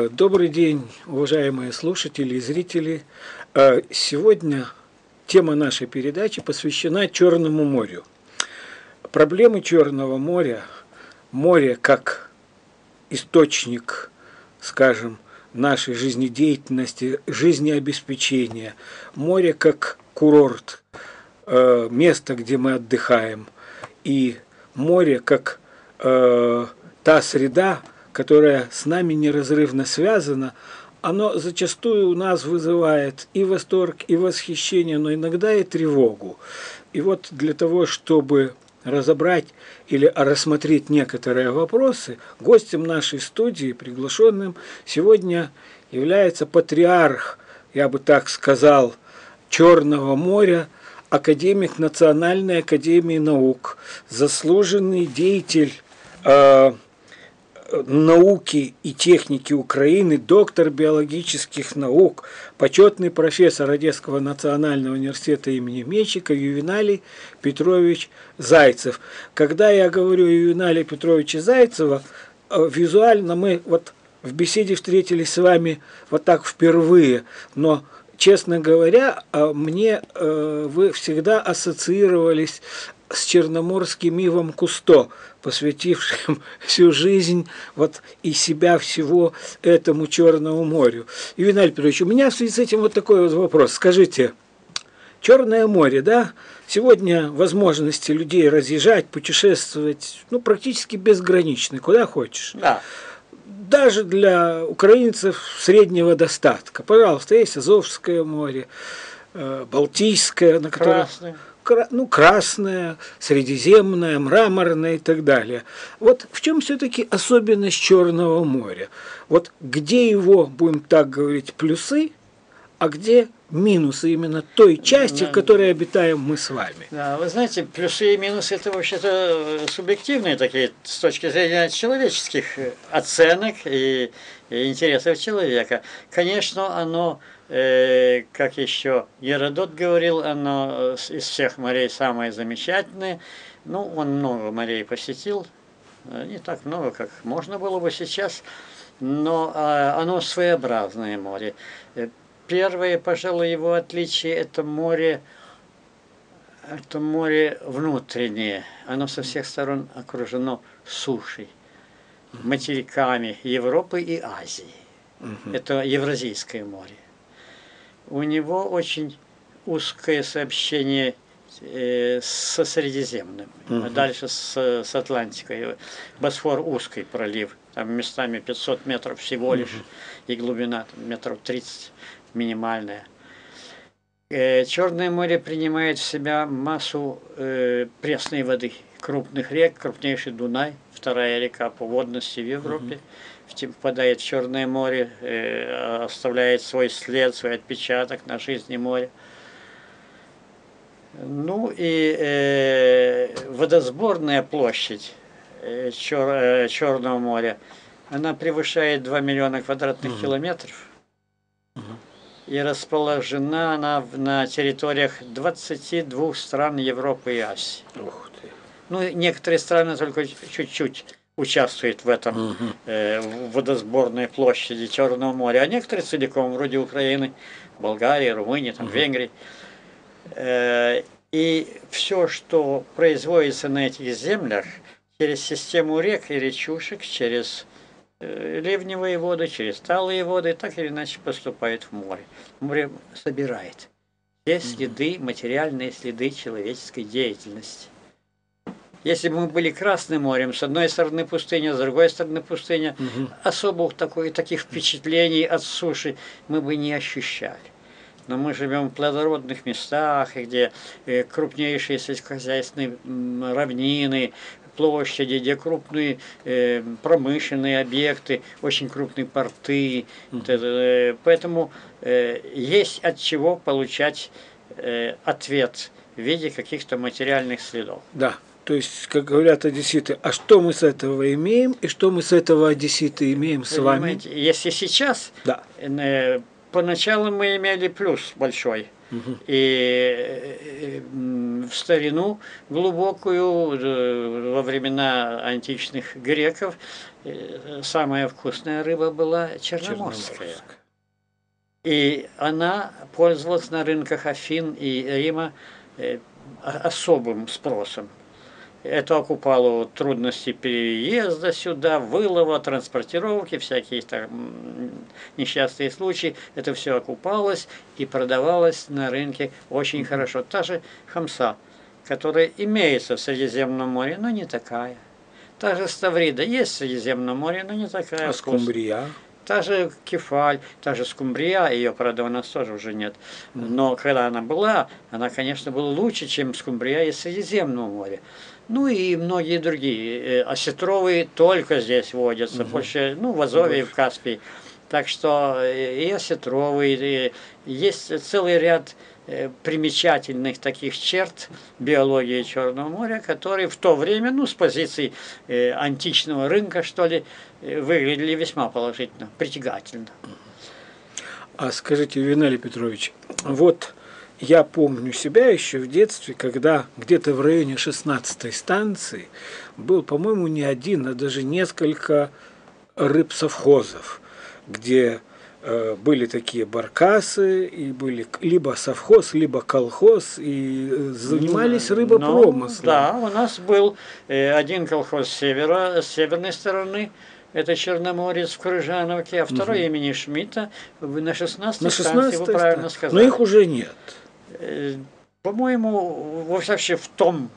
Добрый день, уважаемые слушатели и зрители. Сегодня тема нашей передачи посвящена Черному морю. Проблемы Черного моря, море как источник, скажем, нашей жизнедеятельности, жизнеобеспечения, море как курорт, место, где мы отдыхаем, и море как та среда, которая с нами неразрывно связана, оно зачастую у нас вызывает и восторг, и восхищение, но иногда и тревогу. И вот для того, чтобы разобрать или рассмотреть некоторые вопросы, гостем нашей студии, приглашенным сегодня является патриарх, я бы так сказал, Черного моря, академик Национальной академии наук, заслуженный деятель науки и техники Украины, доктор биологических наук, почетный профессор Одесского национального университета имени Мечика Ювеналий Петрович Зайцев. Когда я говорю о Ювеналии Петровиче Зайцева, визуально мы вот в беседе встретились с вами вот так впервые, но, честно говоря, мне вы всегда ассоциировались с черноморским Ивом Кусто, посвятившим всю жизнь вот и себя всего этому Черному морю. Ювеналий Петрович, у меня в связи с этим вот такой вот вопрос. Скажите, Черное море, да, сегодня возможности людей разъезжать, путешествовать, ну, практически безграничны, куда хочешь. Да. Даже для украинцев среднего достатка. Пожалуйста, есть Азовское море, Балтийское, на котором... Красное, Средиземное, Мраморное и так далее. Вот в чем все-таки особенность Черного моря? Вот где его, будем так говорить, плюсы, а где минусы именно той части, в которой обитаем мы с вами? Да, вы знаете, плюсы и минусы это вообще-то субъективные такие с точки зрения человеческих оценок и интересов человека. Конечно, оно, как еще Геродот говорил, оно из всех морей самое замечательное. Ну, он много морей посетил, не так много, как можно было бы сейчас, но оно своеобразное море. Первое, пожалуй, его отличие – это море внутреннее. Оно со всех сторон окружено сушей, материками Европы и Азии. Это Евразийское море. У него очень узкое сообщение со Средиземным, а дальше с Атлантикой. Босфор узкий пролив, там местами 500 метров всего лишь, и глубина там, метров 30 минимальная. Черное море принимает в себя массу пресной воды, крупных рек, крупнейший Дунай, вторая река по водности в Европе, впадает в Черное море, оставляет свой след, свой отпечаток на жизни моря. Ну и водосборная площадь Черного моря, она превышает 2 миллиона квадратных километров. И расположена она на территориях 22 стран Европы и Азии. Ух ты. Ну, некоторые страны только чуть-чуть участвуют в этом, в водосборной площади Черного моря, а некоторые целиком, вроде Украины, Болгарии, Румынии, там, Венгрии. И все, что производится на этих землях, через систему рек и речушек, через ливневые воды, через талые воды, так или иначе поступает в море. Море собирает все следы, материальные следы человеческой деятельности. Если бы мы были Красным морем, с одной стороны пустыня, с другой стороны пустыня, особых таких впечатлений от суши мы бы не ощущали. Но мы живем в плодородных местах, где крупнейшие сельскохозяйственные равнины, площади, где крупные промышленные объекты, очень крупные порты. Поэтому есть от чего получать ответ в виде каких-то материальных следов. Да, то есть, как говорят одесситы, а что мы с этого имеем, и что мы с этого одесситы имеем с вами? Если сейчас, да. Поначалу мы имели плюс большой. И в старину глубокую, во времена античных греков, самая вкусная рыба была черноморская. И она пользовалась на рынках Афин и Рима особым спросом. Это окупало трудности переезда сюда, вылова, транспортировки, всякие там несчастные случаи. Это все окупалось и продавалось на рынке очень хорошо. Та же хамса, которая имеется в Средиземном море, но не такая. Та же ставрида есть в Средиземном море, но не такая. А скумбрия? Та же кефаль, та же скумбрия, ее, правда, у нас тоже уже нет. Но когда она была, она, конечно, была лучше, чем скумбрия из Средиземного моря. Ну и многие другие. Осетровые только здесь водятся, больше, ну, в Азове и в Каспии. Так что и осетровые, и есть целый ряд примечательных таких черт биологии Черного моря, которые в то время, ну, с позиции античного рынка, что ли, выглядели весьма положительно, притягательно. А скажите, Ювеналий Петрович, вот я помню себя еще в детстве, когда где-то в районе 16-й станции был, по-моему, не один, а даже несколько рыбсовхозов, где были такие баркасы, и были либо совхоз, либо колхоз, и занимались рыбопромыслом. Да, у нас был один колхоз с северной стороны, это Черноморец в Крыжановке, а второй имени Шмидта на 16-й станции, вы правильно сказали. Но их уже нет. По-моему, вообще в том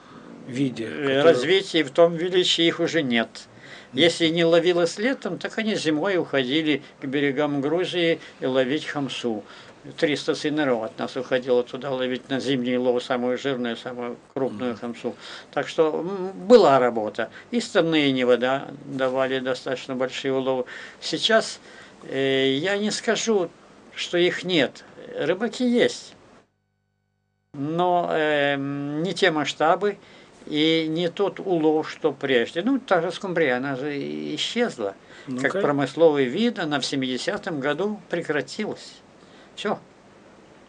виде, развитии, в том величии их уже нет. Если не ловилось летом, так они зимой уходили к берегам Грузии и ловить хамсу. 300 сынеров от нас уходило туда ловить на зимний лов самую жирную, самую крупную хамсу. Так что была работа. И стальные невода давали достаточно большие уловы. Сейчас я не скажу, что их нет. Рыбаки есть. Но не те масштабы и не тот улов, что прежде. Ну, та же скумбрия, она же исчезла. Как промысловый вид, она в 70-м году прекратилась. Все.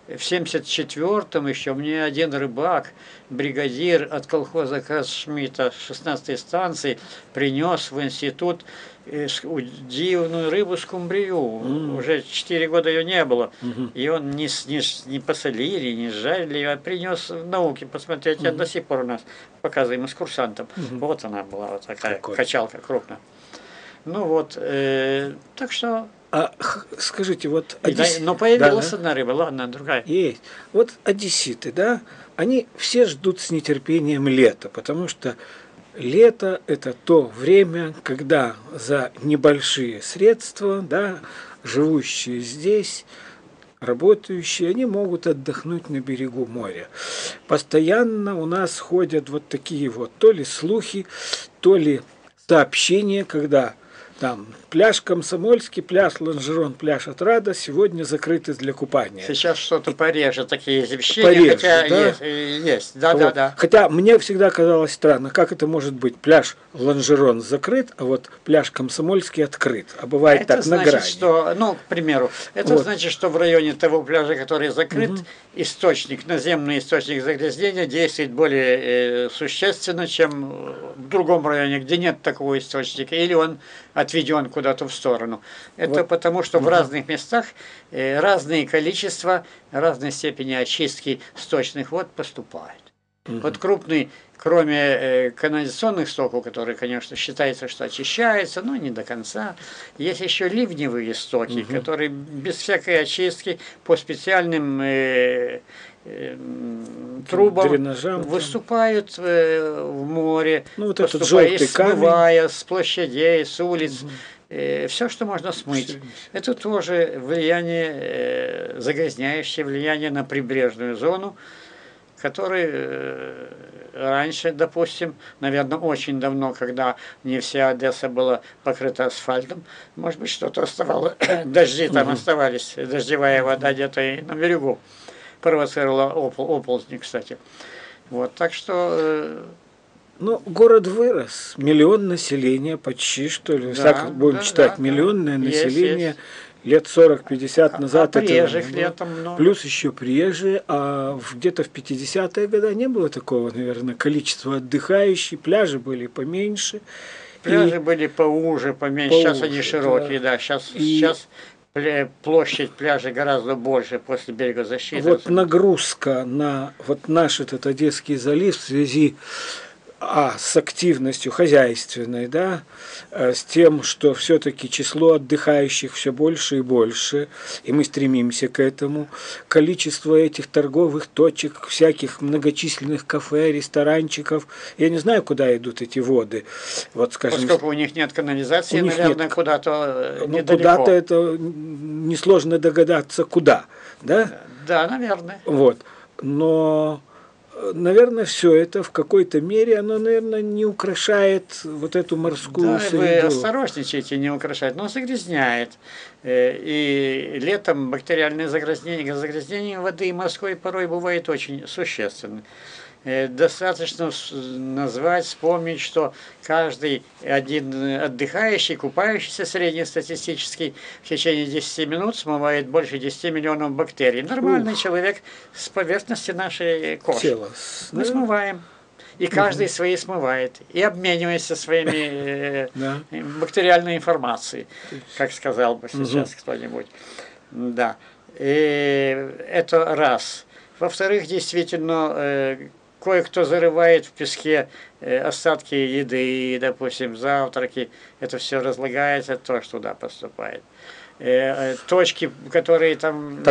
В 74-м еще мне один рыбак, бригадир от колхоза Красшмидта 16-й станции, принес в институт дивную рыбу скумбрию. Уже 4 года ее не было. И он не посолили, не жарили, а принес в науке посмотреть. Я до сих пор у нас показываем с курсантом. Вот она была, вот такая качалка крупная. Ну вот, так что... А скажите, вот... Но появилась одна рыба, ладно, другая. Есть. Вот одесситы, да, они все ждут с нетерпением лета, потому что лето – это то время, когда за небольшие средства, да, живущие здесь, работающие, они могут отдохнуть на берегу моря. Постоянно у нас ходят вот такие вот то ли слухи, то ли сообщения, когда там пляж Комсомольский, пляж Лонжерон, пляж Отрада сегодня закрыты для купания. Сейчас что-то пореже такие извещения, хотя да? есть. Да, вот. Да. Хотя мне всегда казалось странно, как это может быть, пляж Лонжерон закрыт, а вот пляж Комсомольский открыт, а бывает это так значит, на грани. Что, ну, к примеру, это вот. Значит, что в районе того пляжа, который закрыт, источник, наземный источник загрязнения действует более существенно, чем в другом районе, где нет такого источника, или он отведен куда-то в сторону. Это вот. Потому, что в разных местах разные количества, разные степени очистки сточных вод поступают. Вот крупный, кроме канализационных стоков, которые, конечно, считается, что очищаются, но не до конца, есть еще ливневые стоки, которые без всякой очистки по специальным трубам дренажам, выступают в море, ну, вот этот желтый смывая с площадей, с улиц. Все, что можно смыть. Это тоже влияние, загрязняющее влияние на прибрежную зону, который раньше, допустим, наверное, очень давно, когда не вся Одесса была покрыта асфальтом, может быть, что-то оставалось, дожди там оставались, дождевая вода где-то и на берегу провоцировала оползни, кстати. Вот, так что... Ну, город вырос, 1 000 000 населения почти, что ли, да, будем читать, да, миллионное население. лет 40-50 назад этого приезжих не было. летом много. Плюс еще приезжие, а где-то в 50-е годы не было такого, наверное, количества отдыхающих, пляжи были поменьше. Пляжи были поуже, поменьше, сейчас они поуже, широкие, да. Сейчас площадь пляжа гораздо больше после берегозащиты. Вот нагрузка на вот наш этот Одесский залив в связи с активностью хозяйственной, да, с тем, что все-таки число отдыхающих все больше и больше, и мы стремимся к этому. Количество этих торговых точек, всяких многочисленных кафе, ресторанчиков, я не знаю, куда идут эти воды. Вот, скажем, поскольку у них нет канализации, наверное, куда-то недалеко. Куда-то это несложно догадаться, куда, да? Да, наверное. Вот. Но наверное, все это в какой-то мере, оно, наверное, не украшает вот эту морскую среду. Вы осторожничайте, не украшает, но загрязняет. И летом бактериальное загрязнение воды морской порой бывает очень существенным. Достаточно назвать, вспомнить, что каждый один отдыхающий, купающийся среднестатистический в течение 10 минут смывает больше 10 миллионов бактерий. Нормальный человек с поверхности нашей кожи. Мы смываем. И каждый свои смывает. И обменивается своими бактериальной информацией, как сказал бы сейчас кто-нибудь. Да. И это раз. Во-вторых, действительно, кое-кто зарывает в песке остатки еды, допустим, завтраки. Это все разлагается, тоже туда поступает. Точки, которые там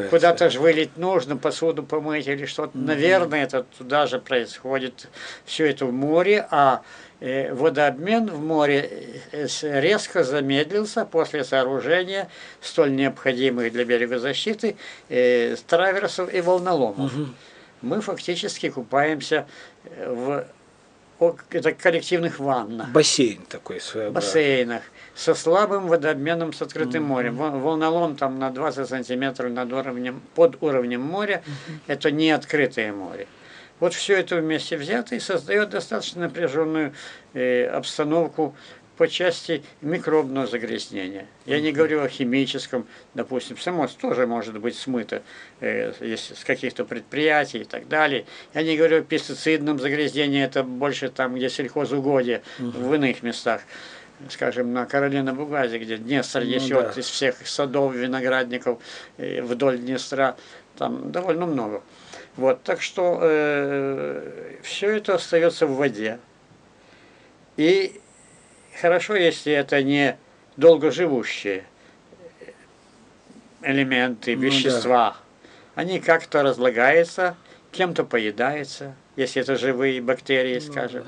куда-то же вылить нужно, посуду помыть или что-то. Наверное, это туда же происходит. Все это в море, а водообмен в море резко замедлился после сооружения столь необходимых для берегозащиты траверсов и волноломов. Мы фактически купаемся в коллективных ваннах. Бассейн такой своеобразный. Бассейнах. Со слабым водообменом с открытым морем. Волнолом там на 20 сантиметров под уровнем моря. Это не открытое море. Вот все это вместе взято и создает достаточно напряженную обстановку по части микробного загрязнения. Я не говорю о химическом, допустим, само тоже может быть смыто с каких-то предприятий и так далее. Я не говорю о пестицидном загрязнении, это больше там, где сельхозугодие, в иных местах. Скажем, на Каролино-Бугазе, где Днестр несет из всех садов, виноградников вдоль Днестра, там довольно много. Вот, так что все это остается в воде. И хорошо, если это не долгоживущие элементы, вещества. Они как-то разлагаются, кем-то поедаются, если это живые бактерии, скажем,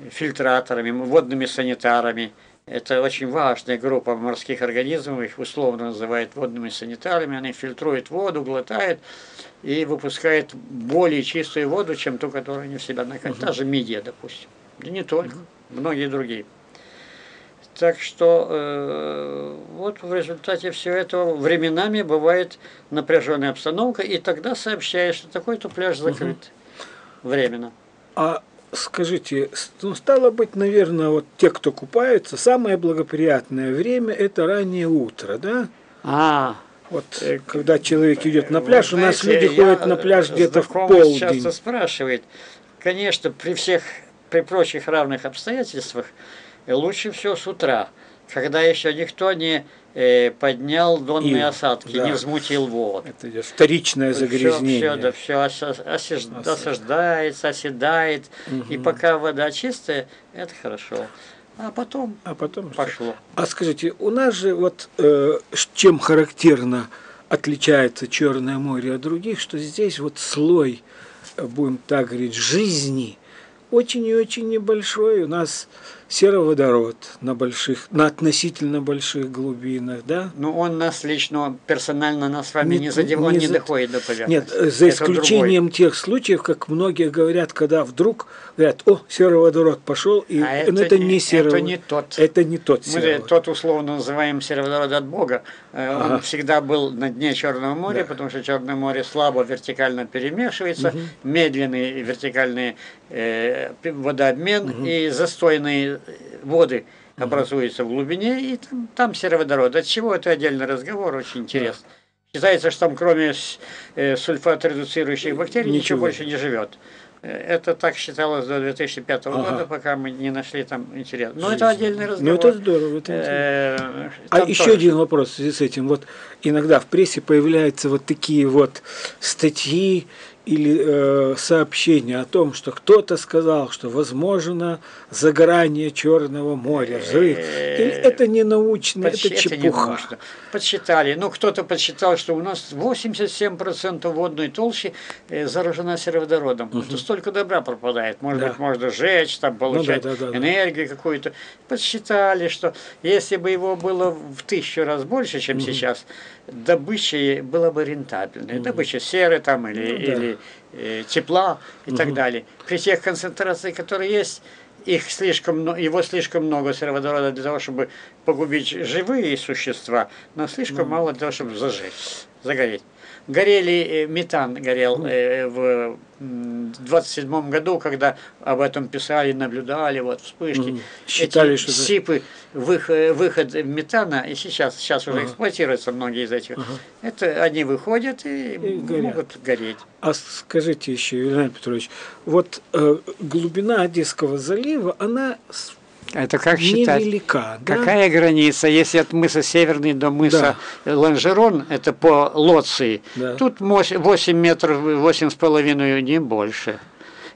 фильтраторами, водными санитарами. Это очень важная группа морских организмов, их условно называют водными санитарами. Они фильтруют воду, глотают и выпускают более чистую воду, чем ту, которую они в себя накачивают. Та же мидия, допустим. Да не только, многие другие. Так что вот в результате всего этого временами бывает напряженная обстановка, и тогда сообщаешь, что такой-то пляж закрыт временно. Скажите, стало быть, наверное, вот те, кто купается, самое благоприятное время – это раннее утро, да? Вот когда человек идет на пляж, у нас люди ходят на пляж где-то в полдень. Часто спрашивает, конечно, при прочих равных обстоятельствах лучше всего с утра, когда еще никто не поднял донные осадки, не взмутил воду. Это идет вторичное загрязнение. Все осаждается, оседает. И пока вода чистая, это хорошо. А потом пошло. А скажите, у нас же вот чем характерно отличается Черное море от других, что здесь вот слой, будем так говорить, жизни очень и очень небольшой. У нас сероводород на относительно больших глубинах, да? Ну, он нас лично, персонально нас с вами не задевает, не доходит до поверхности. Нет, за исключением тех случаев, как многие говорят, когда вдруг говорят, сероводород пошел, и это не сероводород. Это не тот. Это не тот сероводород. Мы тот условно называем сероводород от Бога. Он всегда был на дне Черного моря, потому что Черное море слабо вертикально перемешивается, медленный вертикальный водообмен и застойные воды образуется в глубине, и там сероводород. От чего это отдельный разговор, очень интересно. Считается, что там кроме сульфат-редуцирующих бактерий ничего больше не живет. Это так считалось до 2005 года, пока мы не нашли там интерес. Но это отдельный разговор. Ну это здорово. Еще один вопрос в связи с этим. Вот иногда в прессе появляются вот такие вот статьи или сообщения о том, что кто-то сказал, что возможно загорание Черного моря, взрыв. Или это не научно, это чепуха. Подсчитали. Ну, кто-то подсчитал, что у нас 87% водной толщи заражена сероводородом. Это столько добра пропадает. Может быть, можно сжечь, там, получать энергию какую-то. Подсчитали, что если бы его было в 1000 раз больше, чем сейчас, добыча была бы рентабельной. Добыча серы там или тепла и так далее. При тех концентрациях, которые есть, его слишком много сероводорода для того, чтобы погубить живые существа, но слишком мало для того, чтобы загореть. Метан горел в 27 году, когда об этом писали, наблюдали, вот вспышки. Считали, эти сипы, выход метана, и сейчас уже эксплуатируются многие из этих. Это они выходят и могут гореть. А скажите еще, Юрий Петрович, вот глубина Одесского залива, она это как считать? Невелика, да? Какая граница? Если от мыса Северный до мыса Ланжерон, это по Лоции, тут 8 метров, 8,5, не больше.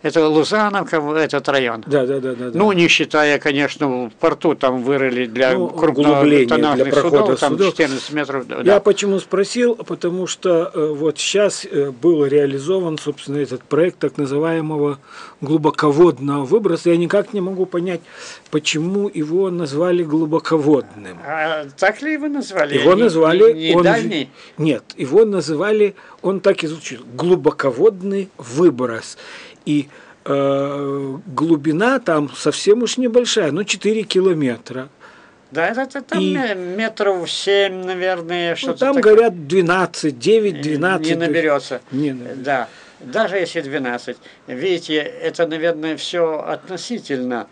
Это Лузановка, этот район. Ну, не считая, конечно, в порту там вырыли для крупнотоннажных судов, там 14 метров. Я почему спросил? Потому что вот сейчас был реализован, собственно, этот проект так называемого глубоководного выброса. Я никак не могу понять, почему его назвали глубоководным. А так ли его назвали? Его назвали... Не дальний? Нет, его называли, он так и звучит, глубоководный выброс. И глубина там совсем уж небольшая, 4 километра. Да, это там метров 7, наверное, что-то там такое. говорят 12, 9-12. Не наберется. Не наберется. Да, даже если 12. Видите, это, наверное, все относительно.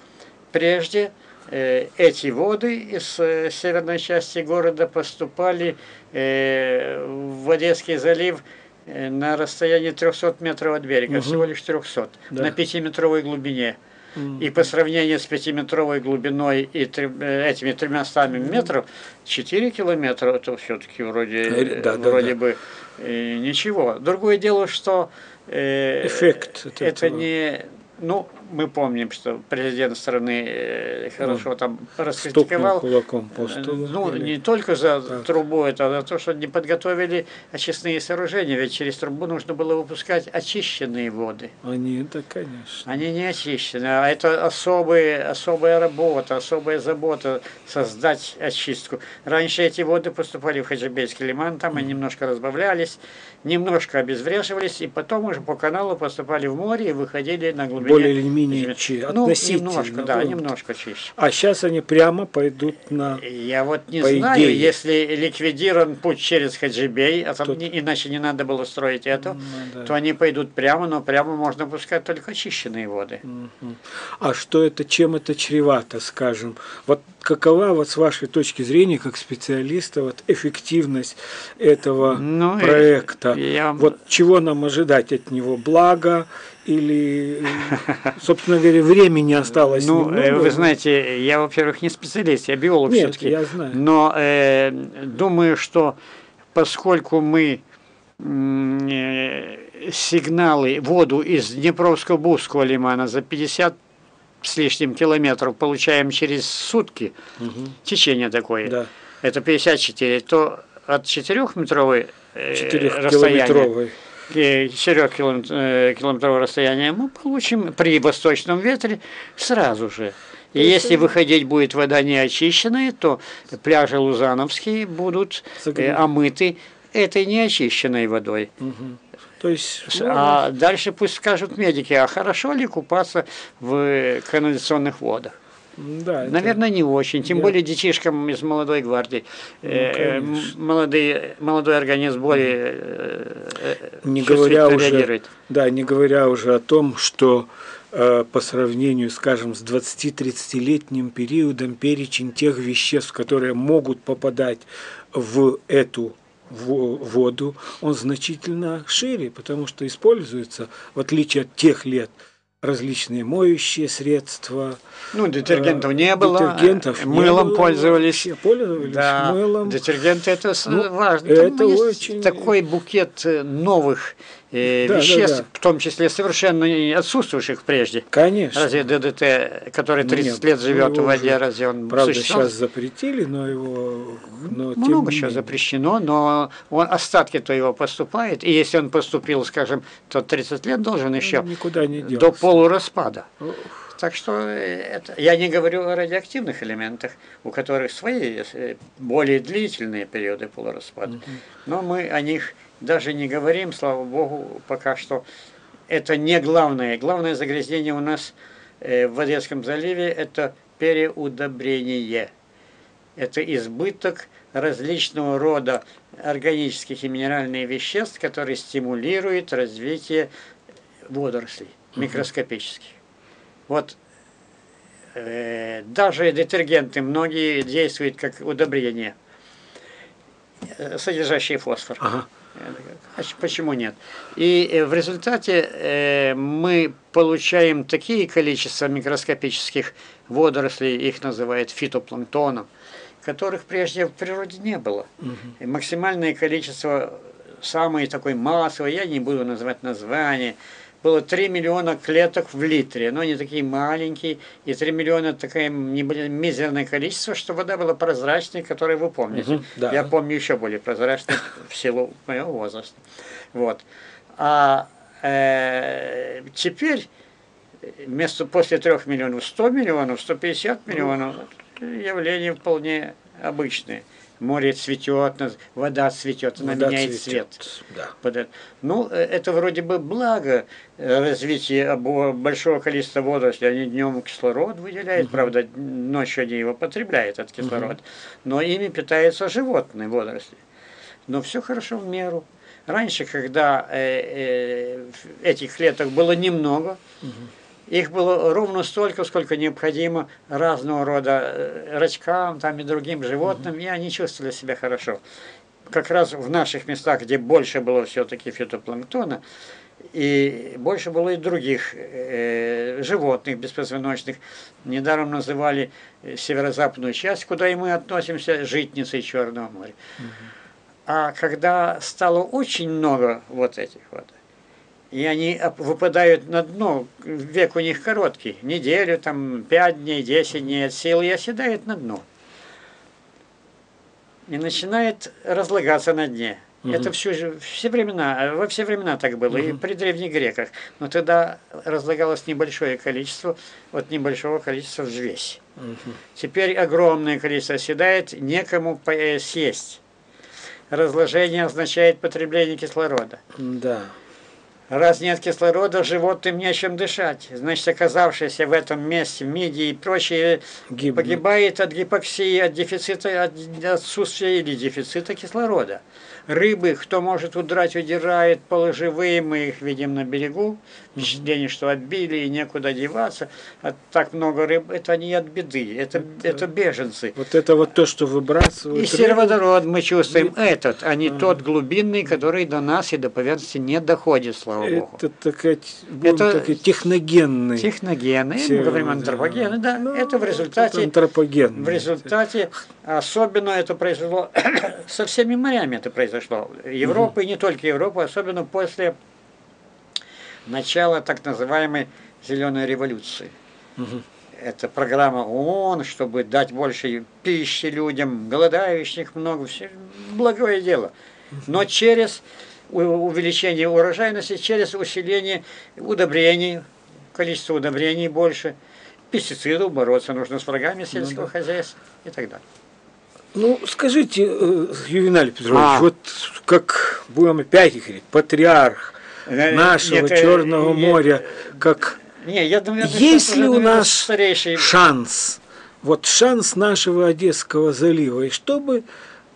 Прежде эти воды из северной части города поступали в Одесский залив на расстоянии 300 метров от берега, всего лишь 300, на 5-метровой глубине. И по сравнению с 5-метровой глубиной и этими 300 метров, 4 километра, это все-таки вроде бы ничего. Другое дело, что эффект это не... Ну, мы помним, что президент страны хорошо там раскритиковал. Кулаком по столу, ну, не только за трубу, это, а за то, что не подготовили очистные сооружения, ведь через трубу нужно было выпускать очищенные воды. Они-то, конечно. Они не очищены, а это особая работа, особая забота создать очистку. Раньше эти воды поступали в Хаджибейский лиман, там они немножко разбавлялись, немножко обезвреживались, и потом уже по каналу поступали в море и выходили на глубине. Более или менее относительно. Немножко, да, немножко чище. А сейчас они прямо пойдут на... Я вот не знаю, идее. Если ликвидирован путь через Хаджибей, а там иначе не надо было строить это, то они пойдут прямо, но прямо можно пускать только очищенные воды. А что это, чем это чревато, скажем? Вот какова вот с вашей точки зрения, как специалиста, вот эффективность этого проекта? Вот чего нам ожидать от него? Благо или, собственно говоря, времени осталось немного? Вы знаете, я, во-первых, не специалист, я биолог все-таки. Я знаю. Но думаю, что поскольку мы сигналы, воду из Днепровско-Бузского лимана за 50 с лишним километров получаем через сутки, течение такое, это 54, то от 4-метровой расстояния, 4-километрового расстояния мы получим при восточном ветре сразу же. И если выходить будет вода не очищенная, то пляжи Лузановские будут омыты этой неочищенной водой. То есть, а дальше пусть скажут медики, а хорошо ли купаться в канализационных водах? Да, наверное, не очень, тем более детишкам из молодой гвардии. Молодой организм более не говоря уже, не говоря уже о том, что по сравнению, скажем, с 20-30-летним периодом перечень тех веществ, которые могут попадать в эту воду, он значительно шире, потому что используется, в отличие от тех лет, различные моющие средства. Ну, детергентов не было, мылом пользовались. Да, мылом. Детергенты это важно. Это Там очень... есть такой букет новых веществ, в том числе совершенно отсутствующих прежде. Конечно. Разве ДДТ, который 30 лет живет в воде, разве он правда, существовал? сейчас запретили, но его... Много еще запрещено, но остатки-то его поступает, и если он поступил, скажем, то 30 лет должен еще никуда не до полураспада. Так что я не говорю о радиоактивных элементах, у которых свои более длительные периоды полураспада. Но мы о них даже не говорим, слава богу, пока что. Это не главное. Главное загрязнение у нас в Одесском заливе – это переудобрение. Это избыток различного рода органических и минеральных веществ, которые стимулируют развитие водорослей микроскопических. Вот даже детергенты многие действуют как удобрения, содержащие фосфор. Почему нет? И в результате мы получаем такие количества микроскопических водорослей, их называют фитопланктоном, которых прежде в природе не было. И максимальное количество, самое такое массовое, я не буду называть название, было 3 миллиона клеток в литре, но они такие маленькие, и 3 миллиона такое мизерное количество, что вода была прозрачной, которую вы помните. Да. Я помню еще более прозрачной в силу моего возраста. Вот. А теперь после 3 миллионов 100 миллионов, 150 миллионов, явление вполне обычное. Море цветет, вода цветет, она меняет цвет. Да. Ну, это вроде бы благо развития большого количества водорослей. Они днем кислород выделяют, правда, ночью они его потребляют, этот кислород. Но ими питаются животные водоросли. Но все хорошо в меру. Раньше, когда этих клеток было немного, их было ровно столько, сколько необходимо разного рода рачкам там, и другим животным, и они чувствовали себя хорошо. Как раз в наших местах, где больше было все-таки фитопланктона, и больше было и других животных беспозвоночных. Недаром называли северо-западную часть, куда и мы относимся, житницей Черного моря. А когда стало очень много вот этих вот, и они выпадают на дно, век у них короткий, неделю, там, 5 дней, 10 дней от силы, и оседает на дно. И начинает разлагаться на дне. Это все времена, во все времена так было, и при древних греках. Но тогда разлагалось небольшое количество, от небольшого количества взвесь. Теперь огромное количество оседает, некому съесть. Разложение означает потребление кислорода. Да. Раз нет кислорода, животным нечем дышать. Значит, оказавшиеся в этом месте мидии и прочие погибает от гипоксии, от дефицита, от отсутствия или дефицита кислорода. Рыбы, кто может удрать, удирает, полуживые, мы их видим на берегу. Впечатление, что отбили и некуда деваться. Так много рыб, это не от беды, это беженцы. Вот это вот то, что выбрасывают. И сероводород мы чувствуем этот, а не тот глубинный, который до нас и до поверхности не доходит, слава богу. Это такая техногенный. Техногенный, мы говорим антропогенный, да. Это в результате. Антропогенный. В результате, особенно это произошло, со всеми морями это произошло. Европа и не только Европа, особенно после начала так называемой зеленой революции. Это программа ООН, чтобы дать больше пищи людям, голодающих много, все благое дело. Но через увеличение урожайности, через усиление удобрений, количество удобрений больше, пестицидов, бороться нужно с врагами сельского хозяйства и так далее. Ну, скажите, Ювеналий Петрович, вот как будем опять говорить, патриарх нашего Черного моря, как я думаю, есть ли у нас шанс, вот шанс нашего Одесского залива, и что бы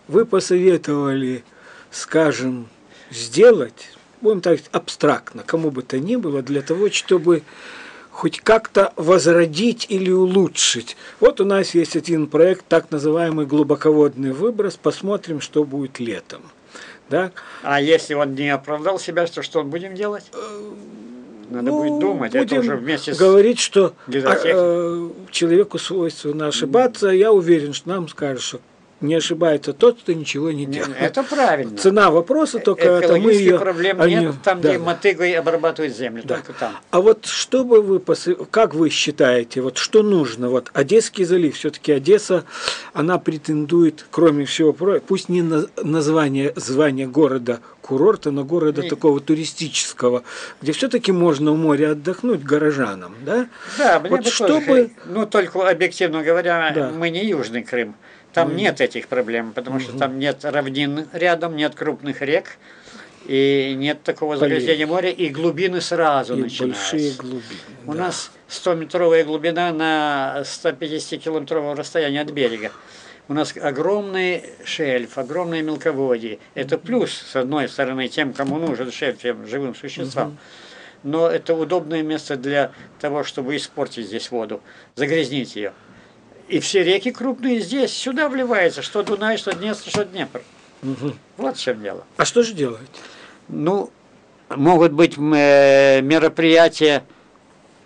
вы посоветовали, скажем, сделать, будем так абстрактно, кому бы то ни было, для того, чтобы хоть как-то возродить или улучшить. Вот у нас есть один проект, так называемый глубоководный выброс. Посмотрим, что будет летом. Да? А если он не оправдал себя, то что будем делать? Надо будет думать, это уже вместе с говорить, что гидротехникой. Человеку свойственно ошибаться. Я уверен, что нам скажут, что не ошибается тот, кто ничего не делает. Это правильно. Цена вопроса только это мы ее... проблем нет, там, где мотыгой обрабатывают землю, только там. А вот что бы вы, как вы считаете, вот что нужно? Вот Одесский залив, все-таки Одесса, она претендует, кроме всего прочего, пусть не на звание города курорта, но города такого туристического, где все-таки можно в море отдохнуть горожанам, да? Да, мне вот бы чтобы... тоже, ну только объективно говоря, мы не Южный Крым. Там нет этих проблем, потому что там нет равнин рядом, нет крупных рек, и нет такого загрязнения моря, и глубины сразу начинаются. Большие глубины. У нас 100-метровая глубина на 150-километровом расстоянии от берега. У нас огромный шельф, огромное мелководье. Это плюс, с одной стороны, тем, кому нужен шельф, тем живым существам. Но это удобное место для того, чтобы испортить здесь воду, загрязнить ее. И все реки крупные здесь, сюда вливаются, что Дунай, что Днестр, что Днепр. Вот в чем дело. А что же делать? Ну, могут быть мероприятия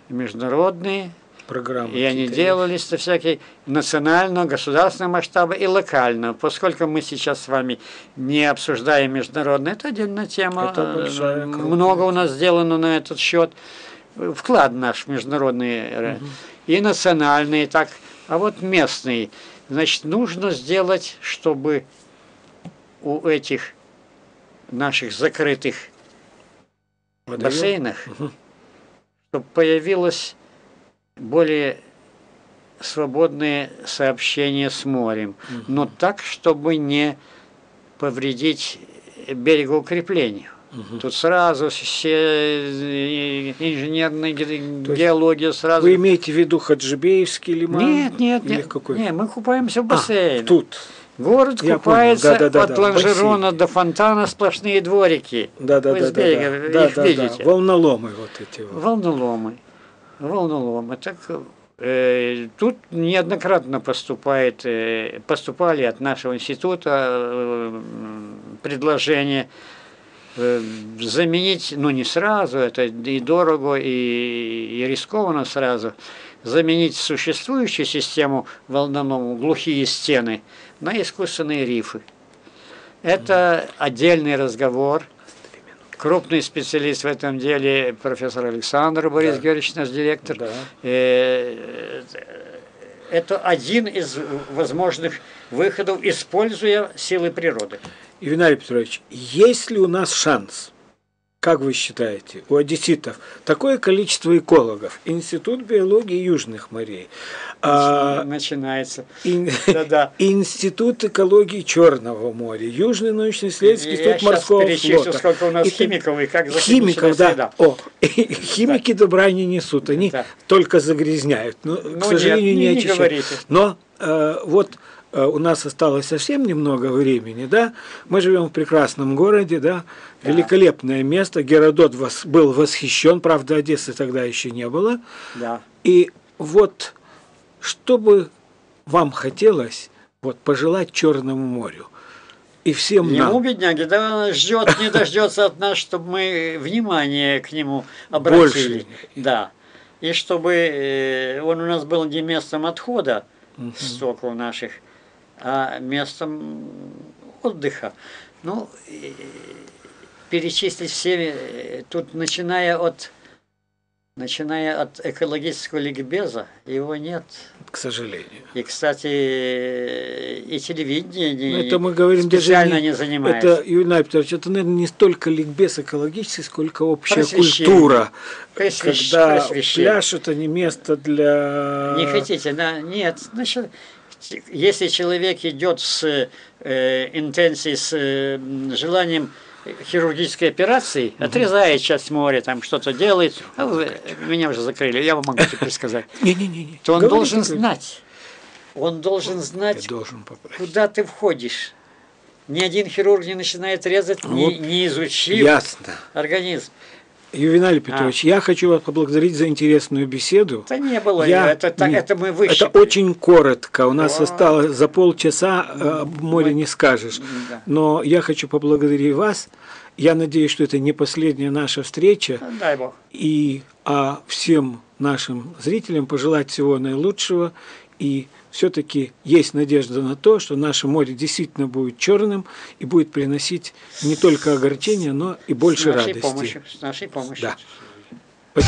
международные, программы. И они делались-то всякие национального, государственного масштаба и локального. Поскольку мы сейчас с вами не обсуждаем международное, это отдельная тема. Это большая, много у нас сделано на этот счет. Вклад наш международный и национальный, так. А вот местный. Значит, нужно сделать, чтобы у этих наших закрытых бассейнах, чтобы появилось более свободные сообщения с морем, но так, чтобы не повредить берегоукреплению. Тут сразу все инженерные геология сразу. Вы имеете в виду Хаджибеевский лиман? Нет. Какой? Нет, мы купаемся в бассейне. Тут. Город купается от Лонжерона до фонтана, сплошные дворики. Вы с берега их видите. Волноломы вот эти вот. Волноломы. Так, тут неоднократно поступали от нашего института предложения заменить, ну не сразу, это и дорого, и рискованно сразу, заменить существующую систему волнолому, глухие стены, на искусственные рифы. Это отдельный разговор. Крупный специалист в этом деле, профессор Александр Борис Георгиевич, наш директор. Это один из возможных выходов, используя силы природы. Ювеналий Петрович, есть ли у нас шанс, как вы считаете, у одесситов такое количество экологов, Институт биологии южных морей, начинается. Институт экологии Черного моря, Южный научно-исследовательский институт морского флота. Сколько у нас химиков и как химиков, да. Химики добра не несут, они только загрязняют. Но, к сожалению, не очищают. Но вот у нас осталось совсем немного времени, да? Мы живем в прекрасном городе, да? Великолепное место. Геродот был восхищен, правда, Одессы тогда еще не было. Да. И вот, что бы вам хотелось вот, пожелать Черному морю и всем нам? Ему, бедняги, да, ждет, не дождется от нас, чтобы мы внимание к нему обратили. Больше. Да. И чтобы он у нас был не местом отхода стоков наших, а местом отдыха. Ну, перечислить все, тут начиная от экологического ликбеза, его нет. К сожалению. И, кстати, и телевидение это мы говорим, специально не занимается. Это, Юрий Петрович, это, наверное, не столько ликбез экологический, сколько общая культура. Когда пляж – это не место для… Не хотите, да? Нет. Значит, если человек идет с интенцией, с желанием хирургической операции, отрезает часть моря, там что-то делает, а вы меня уже закрыли, я вам могу теперь сказать, то он должен знать, куда ты входишь. Ни один хирург не начинает резать, не изучив организм. Ювеналий Петрович, я хочу вас поблагодарить за интересную беседу. Это не было, Нет, это мы выше. это очень коротко. У нас осталось за полчаса, об море не скажешь. Да. Но я хочу поблагодарить вас. Я надеюсь, что это не последняя наша встреча. Дай Бог. И всем нашим зрителям пожелать всего наилучшего. И все-таки есть надежда на то, что наше море действительно будет черным и будет приносить не только огорчение, но и больше радости. С нашей помощью. Да.